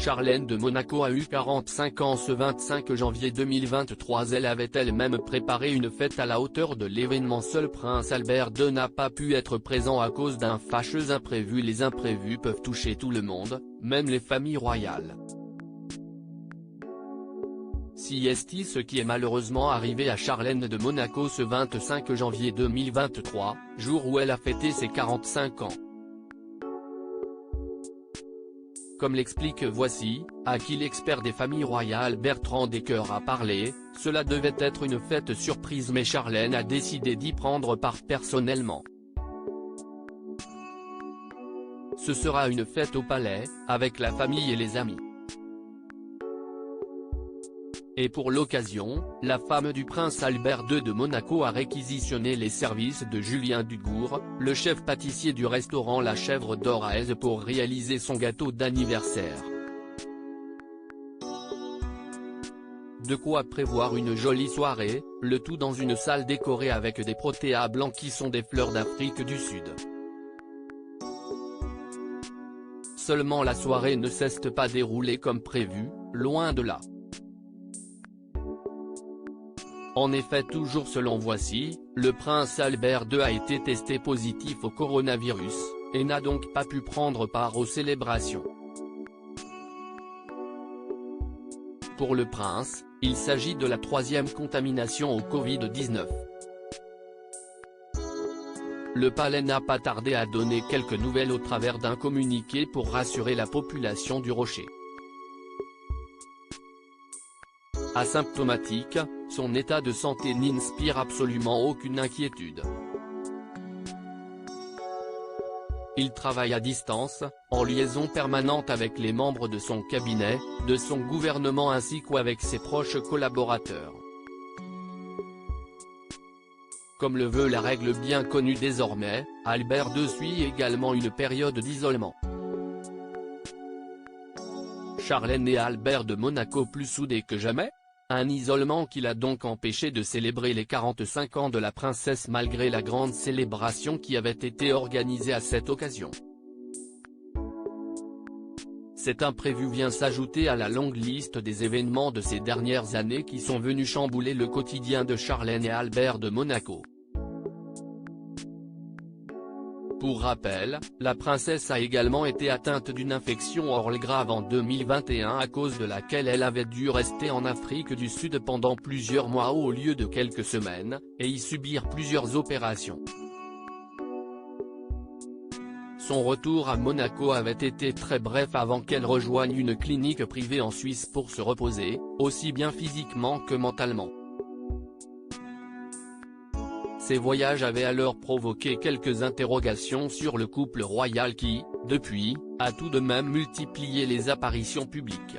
Charlène de Monaco a eu 45 ans ce 25 janvier 2023. Elle avait elle-même préparé une fête à la hauteur de l'événement. Seul Prince Albert II n'a pas pu être présent à cause d'un fâcheux imprévu. Les imprévus peuvent toucher tout le monde, même les familles royales. Si est ce qui est malheureusement arrivé à Charlène de Monaco ce 25 janvier 2023, jour où elle a fêté ses 45 ans. Comme l'explique Voici, à qui l'expert des familles royales Bertrand Descoeurs a parlé, cela devait être une fête surprise mais Charlène a décidé d'y prendre part personnellement. Ce sera une fête au palais, avec la famille et les amis. Et pour l'occasion, la femme du prince Albert II de Monaco a réquisitionné les services de Julien Dugour, le chef pâtissier du restaurant La Chèvre d'Or à Èze pour réaliser son gâteau d'anniversaire. De quoi prévoir une jolie soirée, le tout dans une salle décorée avec des protéas blancs qui sont des fleurs d'Afrique du Sud. Seulement la soirée ne s'est pas déroulée comme prévu, loin de là. En effet, toujours selon Voici, le prince Albert II a été testé positif au coronavirus, et n'a donc pas pu prendre part aux célébrations. Pour le prince, il s'agit de la 3e contamination au Covid-19. Le palais n'a pas tardé à donner quelques nouvelles au travers d'un communiqué pour rassurer la population du Rocher. Asymptomatique, son état de santé n'inspire absolument aucune inquiétude. Il travaille à distance, en liaison permanente avec les membres de son cabinet, de son gouvernement ainsi qu'avec ses proches collaborateurs. Comme le veut la règle bien connue désormais, Albert II suit également une période d'isolement. Charlène et Albert de Monaco plus soudés que jamais ? Un isolement qui l'a donc empêché de célébrer les 45 ans de la princesse malgré la grande célébration qui avait été organisée à cette occasion. Cet imprévu vient s'ajouter à la longue liste des événements de ces dernières années qui sont venus chambouler le quotidien de Charlène et Albert de Monaco. Pour rappel, la princesse a également été atteinte d'une infection orale grave en 2021 à cause de laquelle elle avait dû rester en Afrique du Sud pendant plusieurs mois au lieu de quelques semaines, et y subir plusieurs opérations. Son retour à Monaco avait été très bref avant qu'elle rejoigne une clinique privée en Suisse pour se reposer, aussi bien physiquement que mentalement. Ces voyages avaient alors provoqué quelques interrogations sur le couple royal qui, depuis, a tout de même multiplié les apparitions publiques.